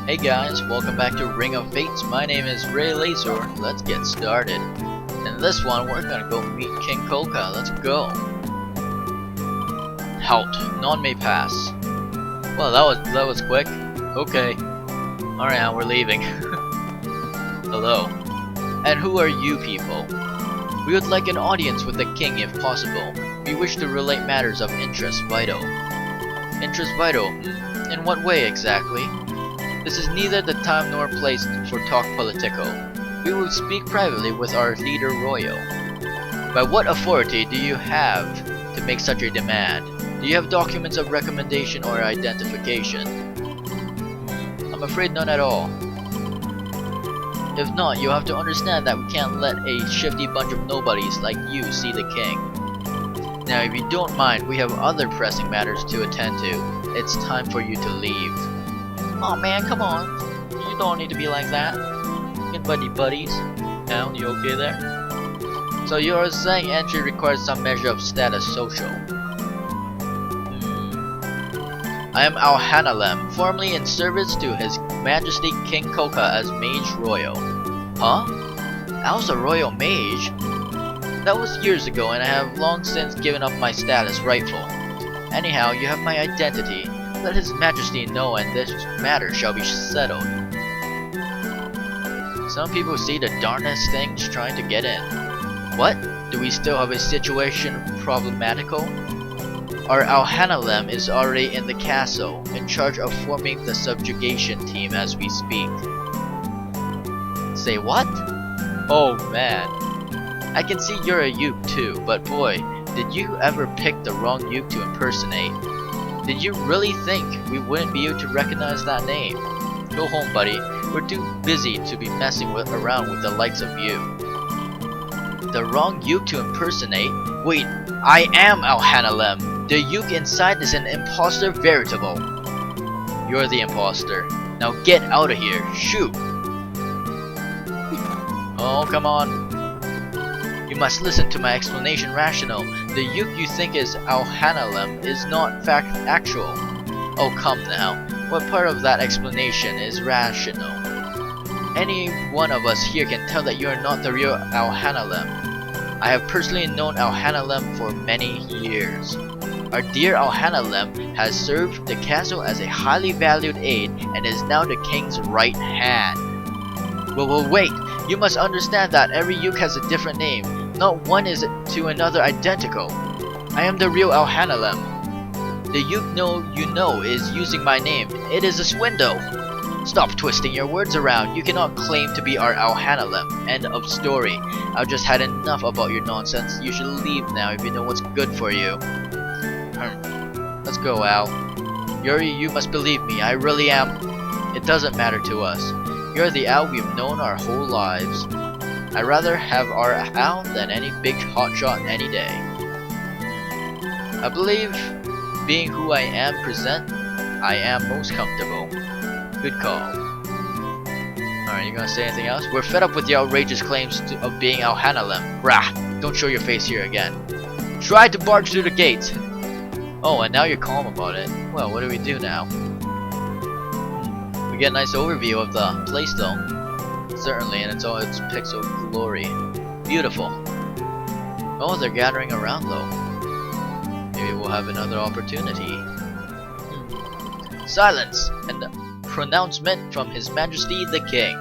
Hey guys, welcome back to Ring of Fates. My name is Raylazor. Let's get started. In this one, we're gonna go meet King Kolka. Let's go. Halt. None may pass. Well, that was quick. Okay. Alright, we're leaving. Hello. And who are you people? We would like an audience with the king if possible. We wish to relate matters of interest vital. Interest vital? In what way exactly? This is neither the time nor place for talk politico. We will speak privately with our leader royal. By what authority do you have to make such a demand? Do you have documents of recommendation or identification? I'm afraid none at all. If not, you have to understand that we can't let a shifty bunch of nobodies like you see the king. Now if you don't mind, we have other pressing matters to attend to. It's time for you to leave. Oh man, come on. You don't need to be like that. Good buddies. Now, you okay there? So you're saying entry requires some measure of status social. I am Alhanalem, formerly in service to His Majesty King Kolka as Mage Royal. Huh? Al's a royal mage? That was years ago and I have long since given up my status rightful. Anyhow, you have my identity. Let His Majesty know and this matter shall be settled. Some people see the darnest things trying to get in. What? Do we still have a situation problematical? Our Alhanalem is already in the castle, in charge of forming the subjugation team as we speak. Say what? Oh man. I can see you're a Yuke too, but boy, did you ever pick the wrong Yuke to impersonate? Did you really think we wouldn't be able to recognize that name? Go home, buddy. We're too busy to be messing around with the likes of you. The wrong Yuke to impersonate? Wait, I am Alhanalem. The Yuke inside is an imposter veritable. You're the imposter. Now get out of here. Shoot. Oh, come on. You must listen to my explanation rational. The Yuke you think is Alhanalem is not fact actual. Oh come now, what part of that explanation is rational? Any one of us here can tell that you are not the real Alhanalem. I have personally known Alhanalem for many years. Our dear Alhanalem has served the castle as a highly valued aide and is now the king's right hand. Well, wait! You must understand that every Yuke has a different name. Not one is to another identical. I am the real Alhanalem. The Yuke you know is using my name. It is a swindle. Stop twisting your words around. You cannot claim to be our Alhanalem. End of story. I've just had enough about your nonsense. You should leave now if you know what's good for you. Let's go, Al. Yuri, you must believe me. I really am. It doesn't matter to us. You're the Al we've known our whole lives. I'd rather have our Al than any big hotshot any day. I believe, being who I am I am most comfortable. Good call. Alright, you gonna say anything else? We're fed up with the outrageous claims of being Alhanalem. Rah! Don't show your face here again. Try to barge through the gates! Oh, and now you're calm about it. Well, what do we do now? We get a nice overview of the place though. Certainly, and it's all its pixel glory. Beautiful. Oh, they're gathering around though. Maybe we'll have another opportunity. Silence! And a pronouncement from His Majesty the King.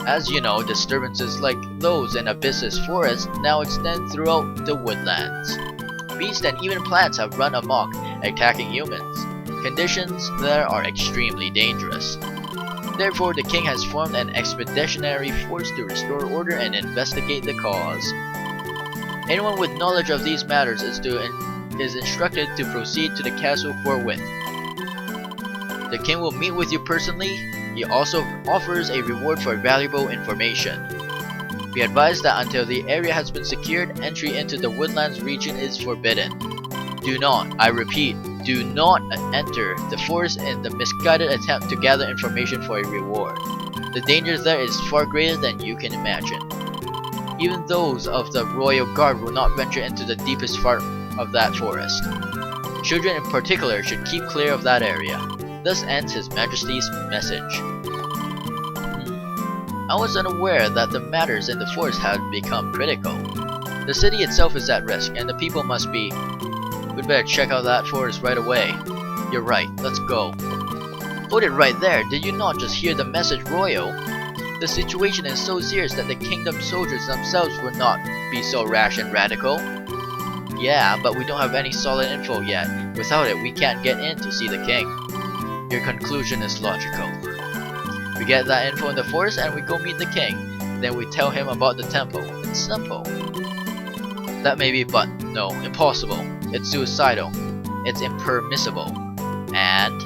As you know, disturbances like those in Abyss's forest now extend throughout the woodlands. Beasts and even plants have run amok, attacking humans. Conditions there are extremely dangerous. Therefore, the king has formed an expeditionary force to restore order and investigate the cause. Anyone with knowledge of these matters is instructed to proceed to the castle forthwith. The king will meet with you personally. He also offers a reward for valuable information. Be advised that until the area has been secured, entry into the woodlands region is forbidden. Do not, I repeat, do not enter the forest in the misguided attempt to gather information for a reward. The danger there is far greater than you can imagine. Even those of the royal guard will not venture into the deepest part of that forest. Children in particular should keep clear of that area. Thus ends His Majesty's message. I was unaware that the matters in the forest had become critical. The city itself is at risk, and the people must be... We'd better check out that forest right away. You're right, let's go. Hold it right there, did you not just hear the message, Royal? The situation is so serious that the kingdom soldiers themselves would not be so rash and radical. Yeah, but we don't have any solid info yet. Without it, we can't get in to see the king. Your conclusion is logical. We get that info in the forest and we go meet the king. Then we tell him about the temple. It's simple. That may be, but no, impossible. It's suicidal. It's impermissible. And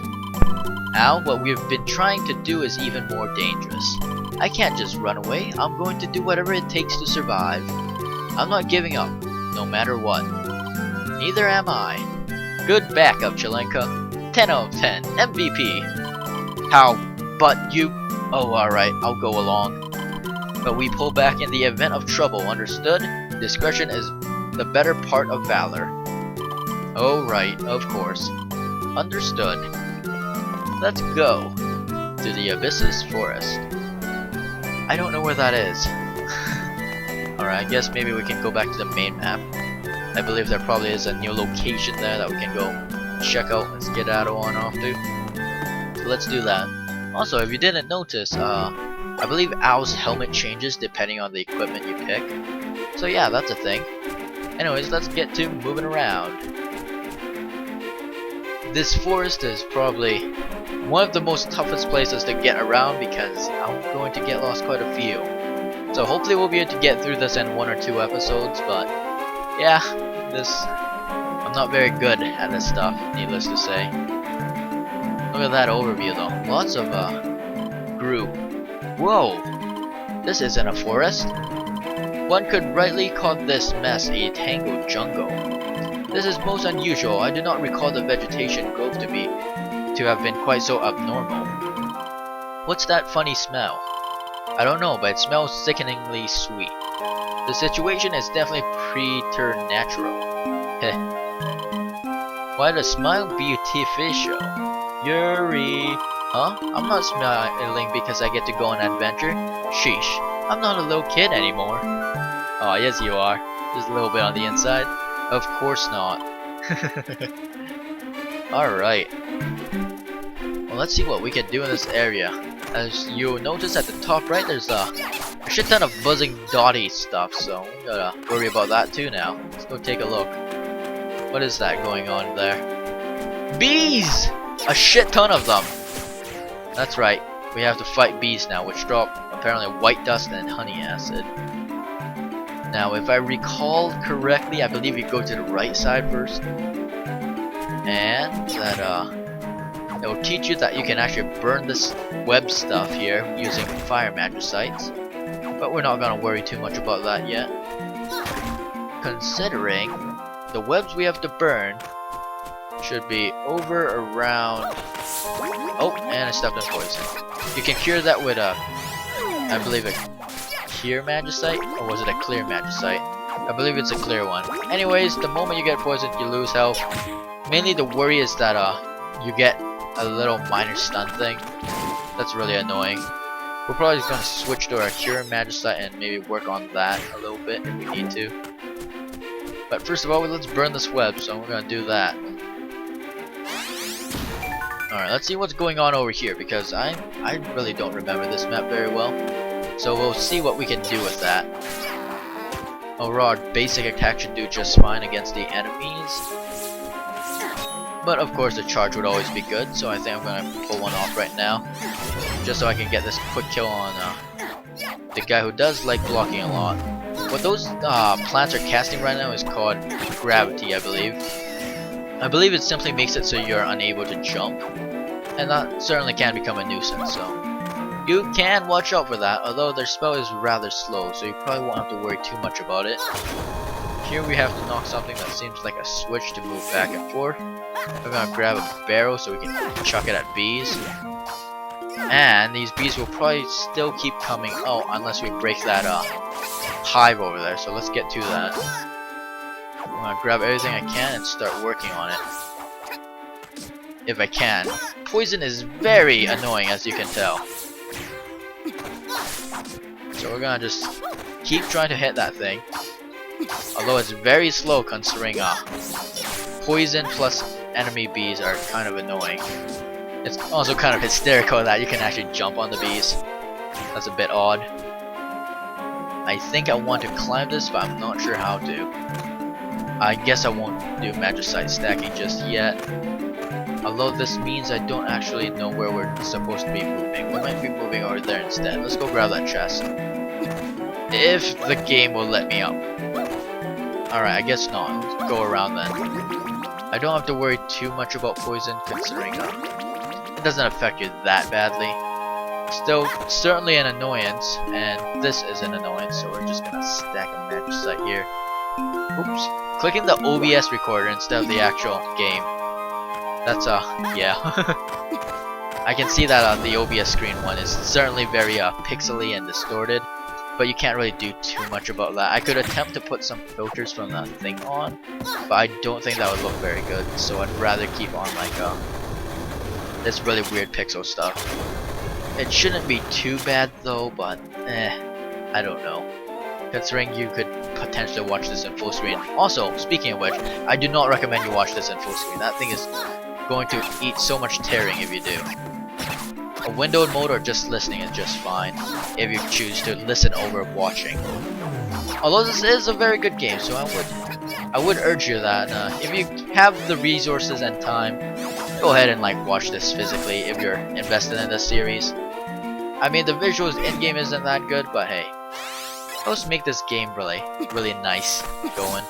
now what we've been trying to do is even more dangerous. I can't just run away. I'm going to do whatever it takes to survive. I'm not giving up, no matter what. Neither am I. Good backup, Chelinka. 10 out of 10. MVP. How? But you... Oh, alright, I'll go along. But we pull back in the event of trouble, understood? Discretion is the better part of valor. Oh, right, of course. Understood. Let's go to the Abyssus Forest. I don't know where that is. Alright, I guess maybe we can go back to the main map. I believe there probably is a new location there that we can go check out and skedaddle on off to. So let's do that. Also, if you didn't notice, I believe Owl's helmet changes depending on the equipment you pick. So yeah, that's a thing. Anyways, let's get to moving around. This forest is probably one of the most toughest places to get around because I'm going to get lost quite a few. So hopefully we'll be able to get through this in 1 or 2 episodes, but yeah, I'm not very good at this stuff, needless to say. Look at that overview though. Lots of group. Whoa! This isn't a forest. One could rightly call this mess a tangled jungle. This is most unusual. I do not recall the vegetation growth to have been quite so abnormal. What's that funny smell? I don't know, but it smells sickeningly sweet. The situation is definitely preternatural. Heh. Why the smile beautificial? Yuri! Huh? I'm not smiling because I get to go on an adventure. Sheesh. I'm not a little kid anymore. Oh, yes you are. Just a little bit on the inside. Of course not. Alright. Well, let's see what we can do in this area. As you'll notice at the top right, there's a shit ton of buzzing dotty stuff, so we gotta worry about that too now. Let's go take a look. What is that going on there? Bees! A shit ton of them! That's right, we have to fight bees now, which drop apparently white dust and honey acid. Now, if I recall correctly, I believe you go to the right side first. And that, it will teach you that you can actually burn this web stuff here using fire magicites. But we're not gonna worry too much about that yet. Considering the webs we have to burn should be over around... Oh, and I stepped in poison. You can cure that with I believe a cure magicite, or was it a clear magicite? I believe it's a clear one. Anyways, the moment you get poisoned, you lose health. Mainly the worry is that you get a little minor stun thing. That's really annoying. We're probably just gonna switch to our cure magicite and maybe work on that a little bit if we need to. But first of all, let's burn this web, so we're gonna do that. Alright, let's see what's going on over here, because I really don't remember this map very well. So we'll see what we can do with that. Overall, our basic attack should do just fine against the enemies. But of course the charge would always be good, so I think I'm gonna pull one off right now. Just so I can get this quick kill on the guy who does like blocking a lot. What those plants are casting right now is called gravity, I believe. I believe it simply makes it so you're unable to jump. And that certainly can become a nuisance, so you can watch out for that, although their spell is rather slow, so you probably won't have to worry too much about it. Here we have to knock something that seems like a switch to move back and forth. We're gonna grab a barrel so we can chuck it at bees. And these bees will probably still keep coming out unless we break that hive over there, so let's get to that. I'm gonna grab everything I can and start working on it. If I can. poison is very annoying, as you can tell. So we're gonna just keep trying to hit that thing. Although it's very slow considering poison plus enemy bees are kind of annoying. It's also kind of hysterical that you can actually jump on the bees. That's a bit odd. I think I want to climb this, but I'm not sure how to. I guess I won't do magicite stacking just yet. Although this means I don't actually know where we're supposed to be moving. We might be moving over there instead. Let's go grab that chest. If the game will let me up. Alright, I guess not. Let's go around then. I don't have to worry too much about poison considering it doesn't affect you that badly. Still, certainly an annoyance, and this is an annoyance, so we're just gonna stack a magicite here. Oops. Clicking the OBS recorder instead of the actual game. That's yeah. I can see that the OBS screen one is certainly very pixely and distorted, but you can't really do too much about that. I could attempt to put some filters from that thing on, but I don't think that would look very good, so I'd rather keep on like this really weird pixel stuff. It shouldn't be too bad though, but I don't know. Considering you could potentially watch this in full screen. Also, speaking of which, I do not recommend you watch this in full screen. That thing is going to eat so much tearing if you do. A windowed mode or just listening is just fine if you choose to listen over watching. Although this is a very good game, so I would urge you that if you have the resources and time, go ahead and like watch this physically if you're invested in this series. I mean, the visuals in-game isn't that good, but hey, let's make this game really nice going.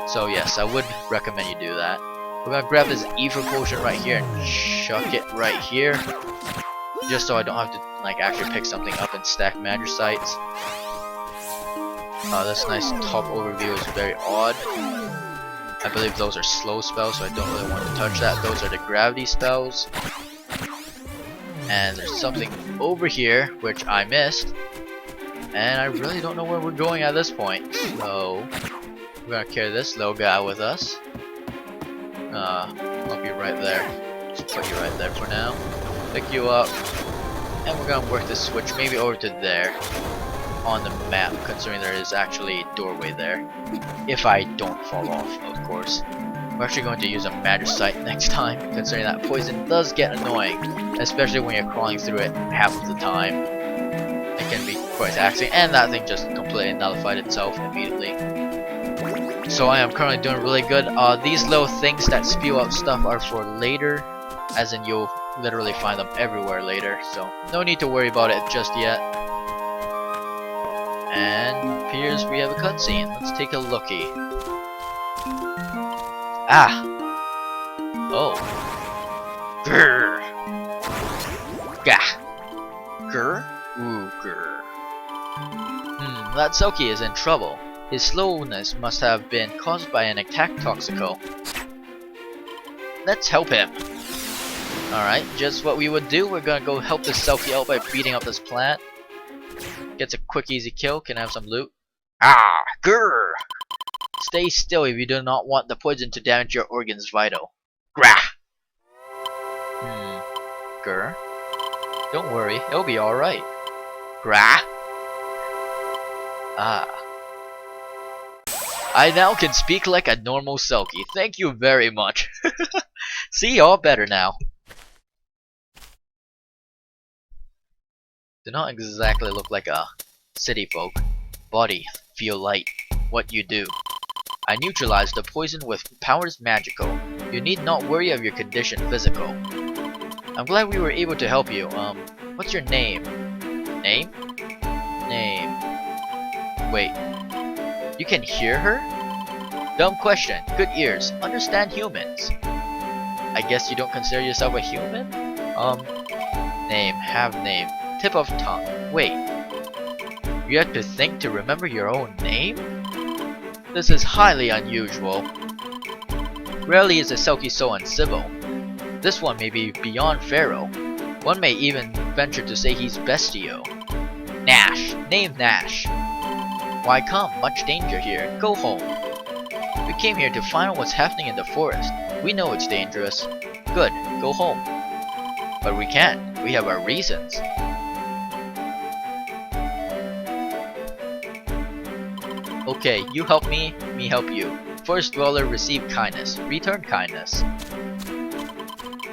So yes, I would recommend you do that. We're gonna grab this ether potion right here and chuck it right here, just so I don't have to like actually pick something up and stack magicites. This nice top overview is very odd. I believe those are slow spells, so I don't really want to touch that. Those are the gravity spells. And there's something over here, which I missed. And I really don't know where we're going at this point. So, we're gonna carry this little guy with us. I'll be right there. Just put you right there for now. Pick you up. And we're gonna work this switch maybe over to there. On the map, considering there is actually a doorway there. If I don't fall off, of course. We're actually going to use a magicite next time, considering that poison does get annoying, especially when you're crawling through it half of the time. It can be quite taxing, and that thing just completely nullified itself immediately. So I am currently doing really good. These little things that spew out stuff are for later, as in you'll literally find them everywhere later, so no need to worry about it just yet. And appears we have a cutscene. Let's take a looky. Ah! Oh. Grr! Gah! Grr? Ooh, grr. That Selkie is in trouble. His slowness must have been caused by an attack toxico. Let's help him. Alright, just what we would do. We're gonna go help this Selkie out by beating up this plant. Gets a quick easy kill. Can I have some loot? Ah! Grr! Stay still if you do not want the poison to damage your organs vital. Grah! Grr? Don't worry, it'll be alright. Grah! Ah. I now can speak like a normal Selkie. Thank you very much. See, all better now. Do not exactly look like a city folk. Body, feel light. What you do. I neutralized the poison with powers magical. You need not worry of your condition physical. I'm glad we were able to help you. What's your name? Name? Name. Wait. You can hear her? Dumb question. Good ears. Understand humans. I guess you don't consider yourself a human? Name. Have name. Tip of tongue. Wait. You have to think to remember your own name? This is highly unusual. Rarely is a Selkie so uncivil. This one may be beyond Pharaoh. One may even venture to say he's bestio. Nash. Name Nash. Why come? Much danger here. Go home. We came here to find out what's happening in the forest. We know it's dangerous. Good. Go home. But we can't. We have our reasons. Okay, you help me help you. Forest dweller, receive kindness. Return kindness.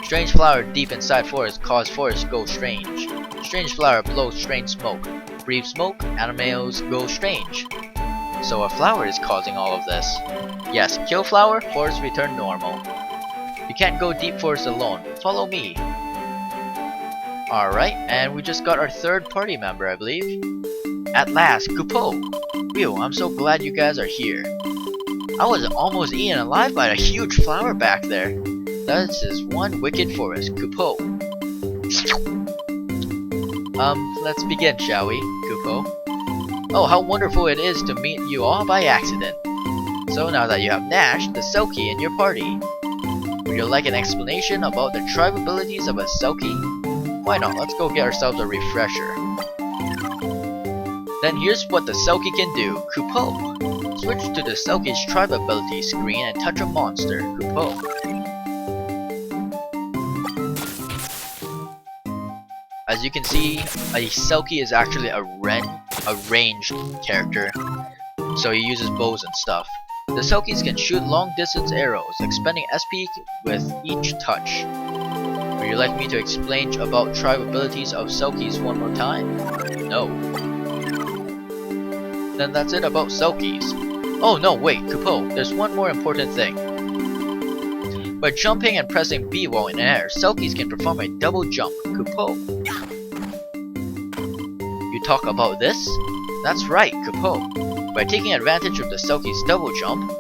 Strange flower deep inside forest cause forest go strange. Strange flower blows strange smoke. Breathe smoke, animals go strange. So a flower is causing all of this. Yes, kill flower, forest return normal. You can't go deep forest alone. Follow me. Alright, and we just got our third party member, I believe. At last, Kupo! Whew, I'm so glad you guys are here. I was almost eaten alive by a huge flower back there. This is one wicked forest, Kupo. Let's begin, shall we, Kupo? Oh, how wonderful it is to meet you all by accident. So now that you have Nash, the Selkie, in your party, would you like an explanation about the tribe abilities of a Selkie? Why not? Let's go get ourselves a refresher. Then here's what the Selkie can do, Kupo. Switch to the Selkie's tribe ability screen and touch a monster, Kupo. As you can see, a Selkie is actually a ranged character, so he uses bows and stuff. The Selkies can shoot long distance arrows, expending SP with each touch. Would you like me to explain about tribe abilities of Selkies one more time? No. Then that's it about Selkies. Oh no, wait, Kupo, there's one more important thing. By jumping and pressing B while in air, Selkies can perform a double jump, Kupo. You talk about this? That's right, Kupo. By taking advantage of the Selkie's double jump,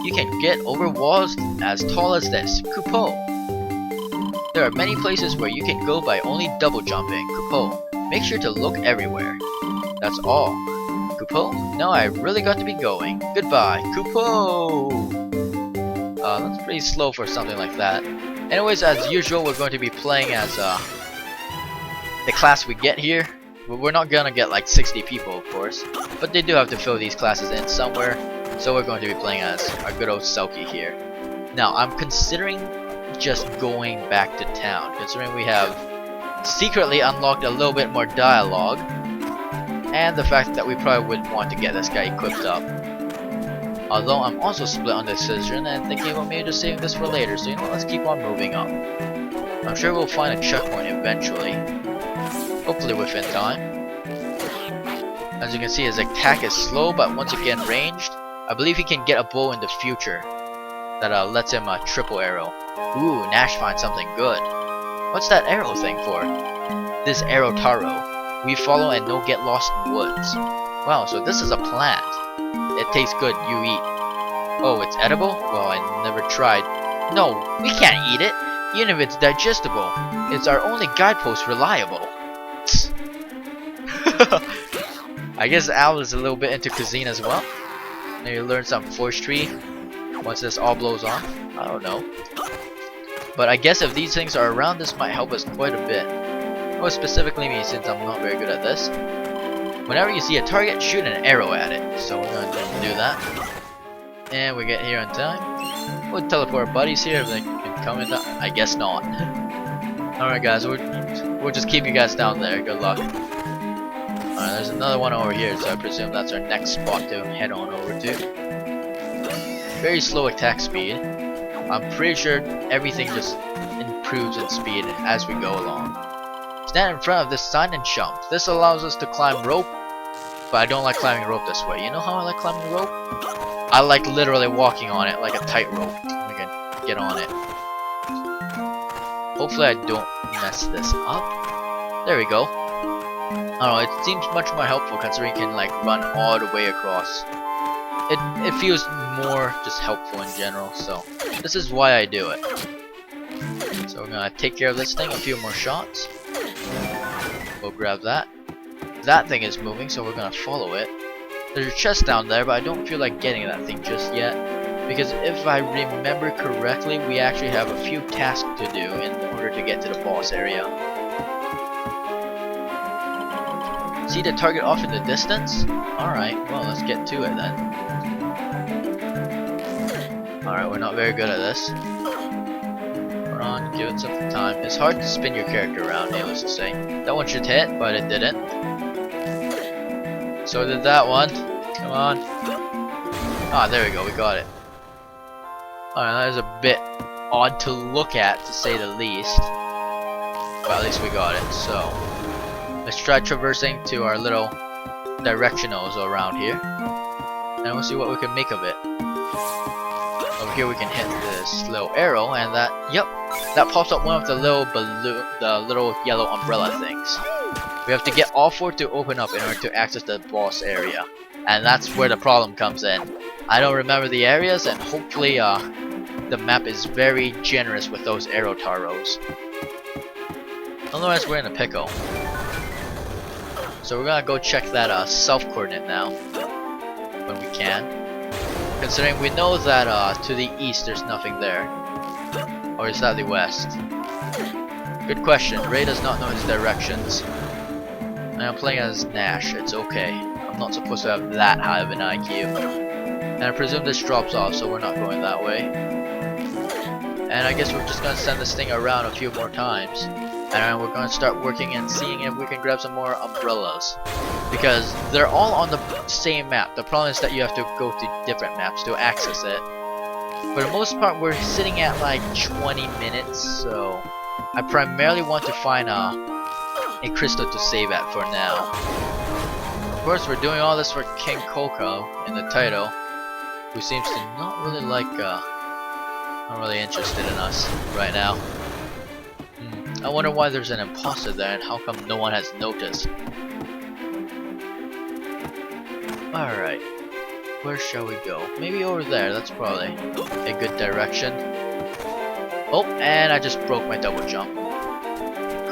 you can get over walls as tall as this, Kupo. There are many places where you can go by only double jumping, Kupo. Make sure to look everywhere. That's all. Kupo, now I really got to be going. Goodbye, Kupo! That's pretty slow for something like that. Anyways, as usual, we're going to be playing as the class we get here. We're not gonna get like 60 people, of course, but they do have to fill these classes in somewhere, so we're going to be playing as our good old Selkie here. Now, I'm considering just going back to town, considering we have secretly unlocked a little bit more dialogue, and the fact that we probably would want to get this guy equipped up. Although I'm also split on this decision and thinking about maybe just saving this for later, so you know what, let's keep on moving up. I'm sure we'll find a checkpoint eventually. Hopefully within time. As you can see, his attack is slow, but once again ranged. I believe he can get a bow in the future that lets him triple arrow. Ooh, Nash finds something good. What's that arrow thing for? This arrow taro. We follow and no get lost in woods. Wow, so this is a plant. It tastes good, you eat. Oh, it's edible? Well, I never tried. No, we can't eat it. Even if it's digestible. It's our only guidepost reliable. I guess Al is a little bit into cuisine as well. Maybe learn some forestry once this all blows off. I don't know. But I guess if these things are around, this might help us quite a bit. Or specifically me, since I'm not very good at this. Whenever you see a target, shoot an arrow at it. So we're going to do that. And we get here on time. We'll teleport our buddies here if they can come in. I guess not. Alright guys, we'll just keep you guys down there. Good luck. Alright, there's another one over here, so I presume that's our next spot to head on over to. Very slow attack speed. I'm pretty sure everything just improves in speed as we go along. Stand in front of this sign and jump. This allows us to climb rope, but I don't like climbing rope this way. You know how I like climbing rope? I like literally walking on it like a tightrope. I can get on it. Hopefully I don't mess this up. There we go. I don't know, it seems much more helpful considering you can like run all the way across. It feels more just helpful in general, so this is why I do it. So we're gonna take care of this thing, a few more shots. We'll grab that. That thing is moving, so we're gonna follow it. There's a chest down there, but I don't feel like getting that thing just yet. Because if I remember correctly, we actually have a few tasks to do in order to get to the boss area. See the target off in the distance? Alright, well let's get to it then. Alright, we're not very good at this. We're on, give it some time. It's hard to spin your character around, needless to say. That one should hit, but it didn't. So did that one. Come on. Ah, there we go, we got it. Alright, that is a bit odd to look at, to say the least. But at least we got it, so. Let's try traversing to our little directionals around here. And we'll see what we can make of it. Over here we can hit this little arrow, and that, yep, that pops up one of the little balloon, the little yellow umbrella things. We have to get all four to open up in order to access the boss area. And that's where the problem comes in. I don't remember the areas, and hopefully the map is very generous with those arrow taros. Otherwise we're in a pickle. So we're gonna go check that south coordinate now, when we can. Considering we know that to the east there's nothing there. Or is that the west? Good question. Ray does not know his directions. And I'm playing as Nash, it's okay. I'm not supposed to have that high of an IQ. And I presume this drops off, so we're not going that way. And I guess we're just gonna send this thing around a few more times. And we're going to start working and seeing if we can grab some more umbrellas. Because they're all on the same map. The problem is that you have to go to different maps to access it. For the most part, we're sitting at like 20 minutes. So I primarily want to find a crystal to save at for now. Of course, we're doing all this for King Kolka in the title, who seems to not really like, not really interested in us right now. I wonder why there's an imposter there and how come no one has noticed. Alright, where shall we go? Maybe over there, that's probably a good direction. Oh, and I just broke my double jump.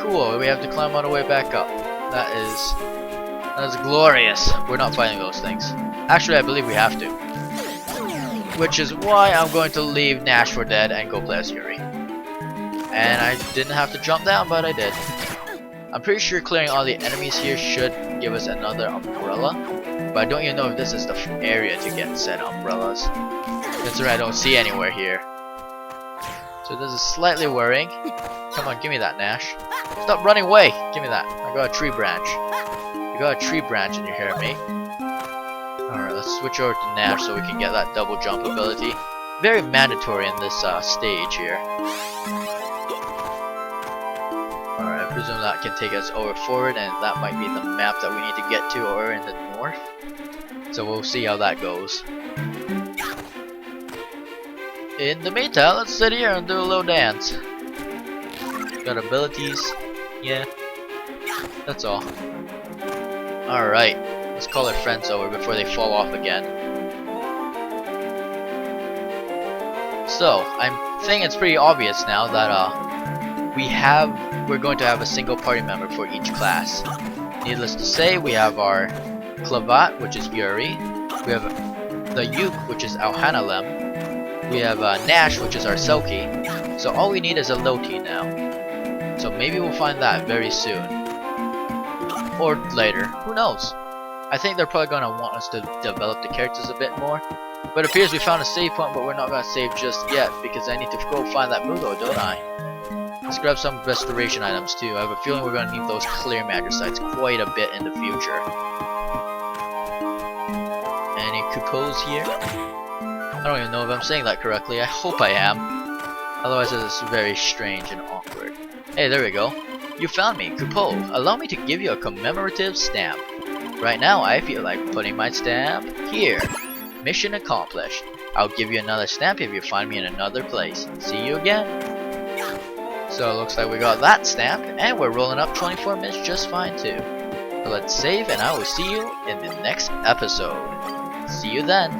Cool, we have to climb all the way back up. That is glorious. We're not fighting those things. Actually, I believe we have to. Which is why I'm going to leave Nash for dead and go play as Yuri. And I didn't have to jump down, but I did. I'm pretty sure clearing all the enemies here should give us another umbrella. But I don't even know if this is the area to get said umbrellas. Considering I don't see anywhere here. So this is slightly worrying. Come on, give me that, Nash. Stop running away! Give me that. I got a tree branch. You got a tree branch and you hear me. Alright, let's switch over to Nash so we can get that double jump ability. Very mandatory in this stage here. Alright, I presume that can take us over forward, and that might be the map that we need to get to over in the north. So we'll see how that goes. In the meantime, let's sit here and do a little dance. Got abilities, yeah, that's all. Alright, let's call our friends over before they fall off again. So, I'm thinking it's pretty obvious now that we're going to have a single party member for each class. Needless to say, we have our Clavat, which is Yuri. We have the Yuk, which is Alhanalem. We have Nash, which is our Selkie. So all we need is a Loti now. So maybe we'll find that very soon. Or later, who knows? I think they're probably going to want us to develop the characters a bit more. But it appears we found a save point, but we're not going to save just yet, because I need to go find that Mudo, don't I? Let's grab some restoration items too. I have a feeling we're going to need those clear magicites quite a bit in the future. Any coupons here? I don't even know if I'm saying that correctly. I hope I am. Otherwise this is very strange and awkward. Hey, there we go. You found me, Coupeau. Allow me to give you a commemorative stamp. Right now I feel like putting my stamp here. Mission accomplished. I'll give you another stamp if you find me in another place. See you again. So it looks like we got that stamp, and we're rolling up 24 minutes just fine too. So let's save, and I will see you in the next episode. See you then.